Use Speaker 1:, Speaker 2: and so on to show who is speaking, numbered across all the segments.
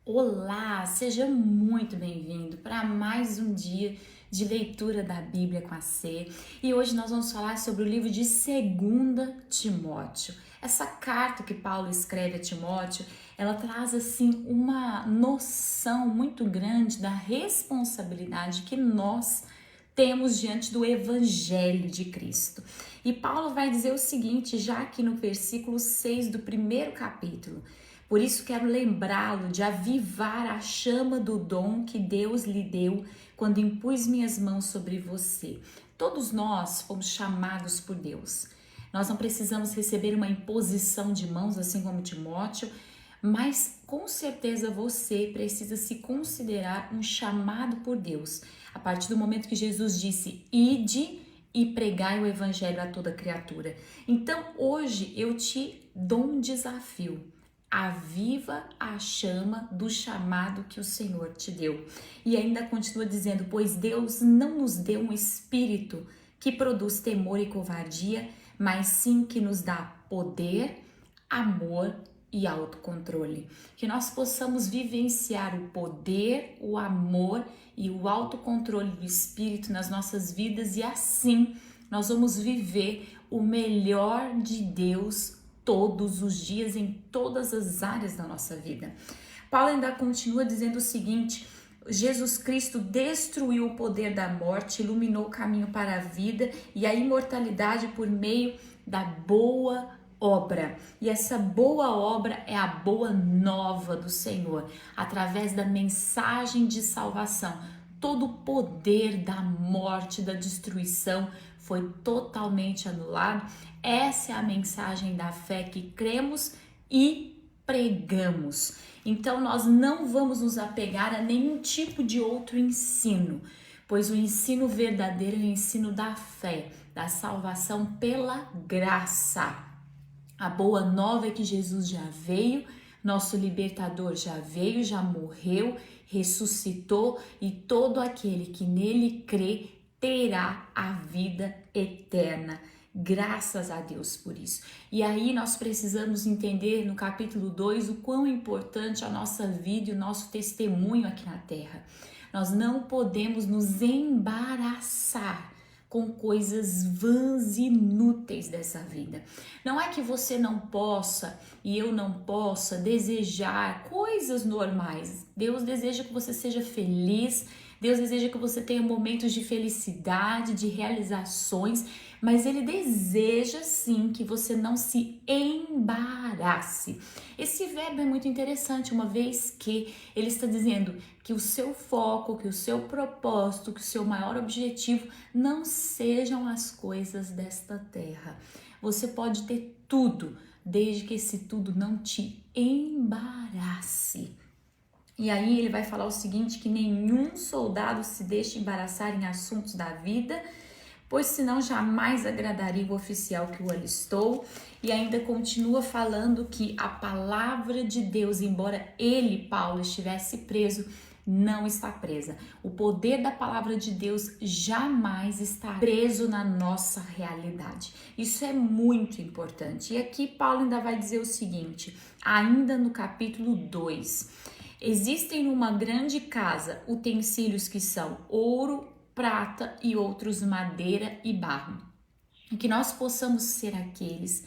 Speaker 1: Olá, seja muito bem-vindo para mais um dia de leitura da Bíblia com a C. E hoje nós vamos falar sobre o livro de 2 Timóteo. Essa carta que Paulo escreve a Timóteo, ela traz assim uma noção muito grande da responsabilidade que nós temos diante do Evangelho de Cristo. E Paulo vai dizer o seguinte, já aqui no versículo 6 do primeiro capítulo: por isso quero lembrá-lo de avivar a chama do dom que Deus lhe deu quando impus minhas mãos sobre você. Todos nós fomos chamados por Deus. Nós não precisamos receber uma imposição de mãos, assim como Timóteo, mas com certeza você precisa se considerar um chamado por Deus. A partir do momento que Jesus disse: ide e pregai o evangelho a toda criatura. Então, hoje eu te dou um desafio. Aviva a chama do chamado que o Senhor te deu. E ainda continua dizendo: pois Deus não nos deu um espírito que produz temor e covardia, mas sim que nos dá poder, amor e autocontrole. Que nós possamos vivenciar o poder, o amor e o autocontrole do Espírito nas nossas vidas, e assim nós vamos viver o melhor de Deus todos os dias, em todas as áreas da nossa vida. Paulo ainda continua dizendo o seguinte: Jesus Cristo destruiu o poder da morte, iluminou o caminho para a vida e a imortalidade por meio da boa obra. E essa boa obra é a boa nova do Senhor, através da mensagem de salvação. Todo o poder da morte, da destruição foi totalmente anulado. Essa é a mensagem da fé que cremos e pregamos. Então nós não vamos nos apegar a nenhum tipo de outro ensino, pois o ensino verdadeiro é o ensino da fé, da salvação pela graça. A boa nova é que Jesus já veio, nosso libertador já veio, já morreu, ressuscitou, e todo aquele que nele crê terá a vida eterna. Graças a Deus por isso. E aí nós precisamos entender no capítulo 2 o quão importante a nossa vida e o nosso testemunho aqui na terra. Nós não podemos nos embaraçar com coisas vãs e inúteis dessa vida. Não é que você não possa e eu não possa desejar coisas normais. Deus deseja que você seja feliz, Deus deseja que você tenha momentos de felicidade, de realizações, mas Ele deseja sim que você não se embarace. Esse verbo é muito interessante, uma vez que ele está dizendo que o seu foco, que o seu propósito, que o seu maior objetivo não sejam as coisas desta terra. Você pode ter tudo, desde que esse tudo não te embarace. E aí ele vai falar o seguinte, que nenhum soldado se deixe embaraçar em assuntos da vida, pois senão jamais agradaria o oficial que o alistou. E ainda continua falando que a palavra de Deus, embora ele, Paulo, estivesse preso, não está presa. O poder da palavra de Deus jamais está preso na nossa realidade. Isso é muito importante. E aqui Paulo ainda vai dizer o seguinte, ainda no capítulo 2... existem numa grande casa utensílios que são ouro, prata e outros madeira e barro. E que nós possamos ser aqueles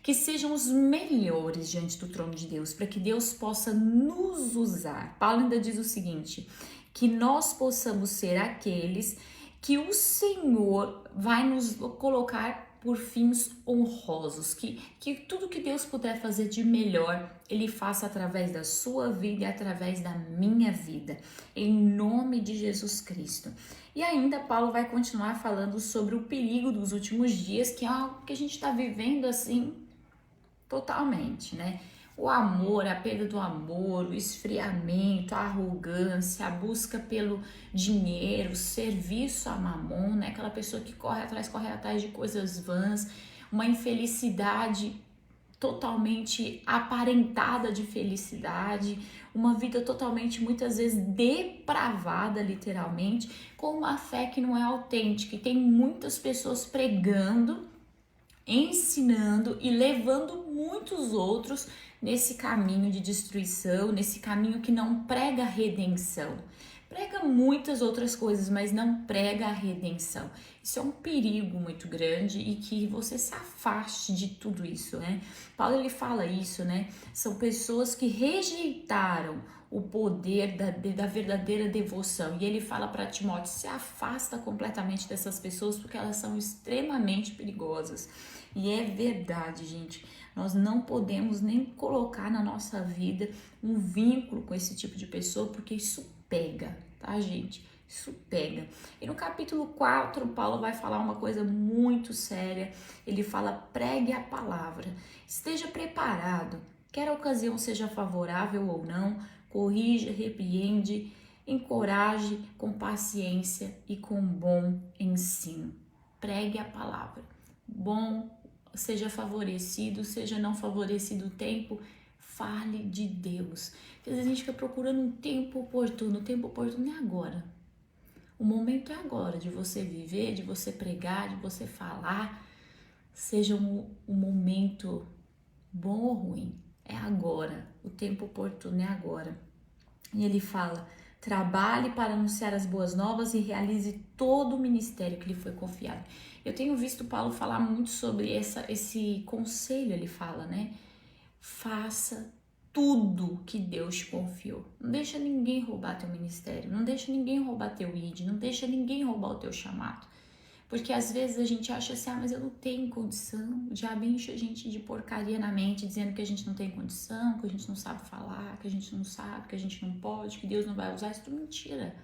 Speaker 1: que sejam os melhores diante do trono de Deus, para que Deus possa nos usar. Paulo ainda diz o seguinte, que nós possamos ser aqueles que o Senhor vai nos colocar por fins honrosos, que tudo que Deus puder fazer de melhor, Ele faça através da sua vida e através da minha vida, em nome de Jesus Cristo. E ainda Paulo vai continuar falando sobre o perigo dos últimos dias, que é algo que a gente está vivendo assim, totalmente, né? O amor, a perda do amor, o esfriamento, a arrogância, a busca pelo dinheiro, o serviço a mamon, né? Aquela pessoa que corre atrás de coisas vãs, uma infelicidade totalmente aparentada de felicidade, uma vida totalmente, muitas vezes, depravada, literalmente, com uma fé que não é autêntica. E tem muitas pessoas pregando ensinando e levando muitos outros nesse caminho de destruição, nesse caminho que não prega a redenção. Prega muitas outras coisas, mas não prega a redenção. Isso é um perigo muito grande e que você se afaste de tudo isso, né? Paulo, ele fala isso, né? São pessoas que rejeitaram o poder da verdadeira devoção. E ele fala para Timóteo, se afasta completamente dessas pessoas porque elas são extremamente perigosas. E é verdade, gente. Nós não podemos nem colocar na nossa vida um vínculo com esse tipo de pessoa, porque isso pega, tá, gente? Isso pega. E no capítulo 4, Paulo vai falar uma coisa muito séria. Ele fala, pregue a palavra. Esteja preparado, quer a ocasião seja favorável ou não, corrija, repreende, encoraje com paciência e com bom ensino. Pregue a palavra. Bom, seja favorecido, seja não favorecido o tempo, fale de Deus. Às vezes a gente fica procurando um tempo oportuno. O tempo oportuno é agora. O momento é agora de você viver, de você pregar, de você falar. Seja um momento bom ou ruim, é agora. O tempo oportuno é agora. E ele fala, trabalhe para anunciar as boas novas e realize todo o ministério que lhe foi confiado. Eu tenho visto Paulo falar muito sobre esse conselho, ele fala, né? Faça tudo que Deus te confiou. Não deixa ninguém roubar teu ministério, não deixa ninguém roubar teu ID, não deixa ninguém roubar o teu chamado. Porque às vezes a gente acha assim, mas eu não tenho condição. O diabo enche a gente de porcaria na mente, dizendo que a gente não tem condição, que a gente não sabe falar, que a gente não sabe, que a gente não pode, que Deus não vai usar. Isso é mentira.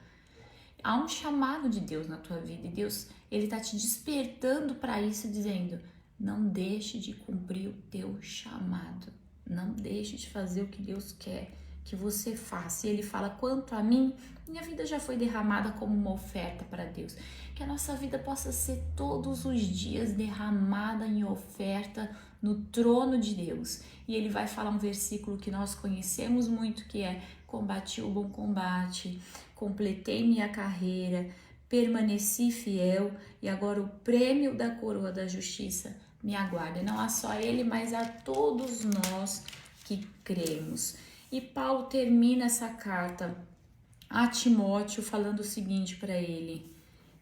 Speaker 1: Há um chamado de Deus na tua vida e Deus, ele tá te despertando para isso, dizendo, não deixe de cumprir o teu chamado. Não deixe de fazer o que Deus quer que você faça. E ele fala, quanto a mim, minha vida já foi derramada como uma oferta para Deus. Que a nossa vida possa ser todos os dias derramada em oferta no trono de Deus. E ele vai falar um versículo que nós conhecemos muito, que é, combati o bom combate, completei minha carreira, permaneci fiel e agora o prêmio da coroa da justiça me aguarda. Não a só ele, mas a todos nós que cremos. E Paulo termina essa carta a Timóteo falando o seguinte para ele,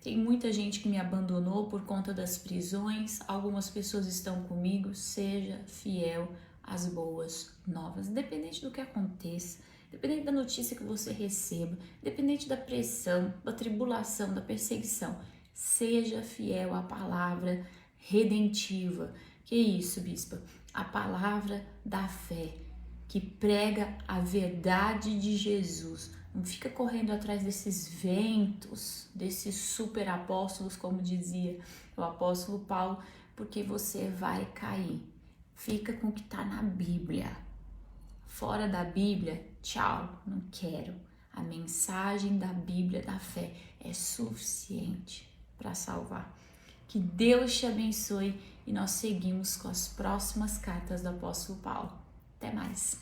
Speaker 1: tem muita gente que me abandonou por conta das prisões, algumas pessoas estão comigo, seja fiel às boas novas, independente do que aconteça, independente da notícia que você receba, independente da pressão, da tribulação, da perseguição, seja fiel à palavra redentiva. Que isso, bispa? A palavra da fé, que prega a verdade de Jesus. Não fica correndo atrás desses ventos, desses super apóstolos, como dizia o apóstolo Paulo, porque você vai cair. Fica com o que está na Bíblia. Fora da Bíblia, tchau, não quero. A mensagem da Bíblia da fé é suficiente para salvar. Que Deus te abençoe e nós seguimos com as próximas cartas do apóstolo Paulo. Até mais!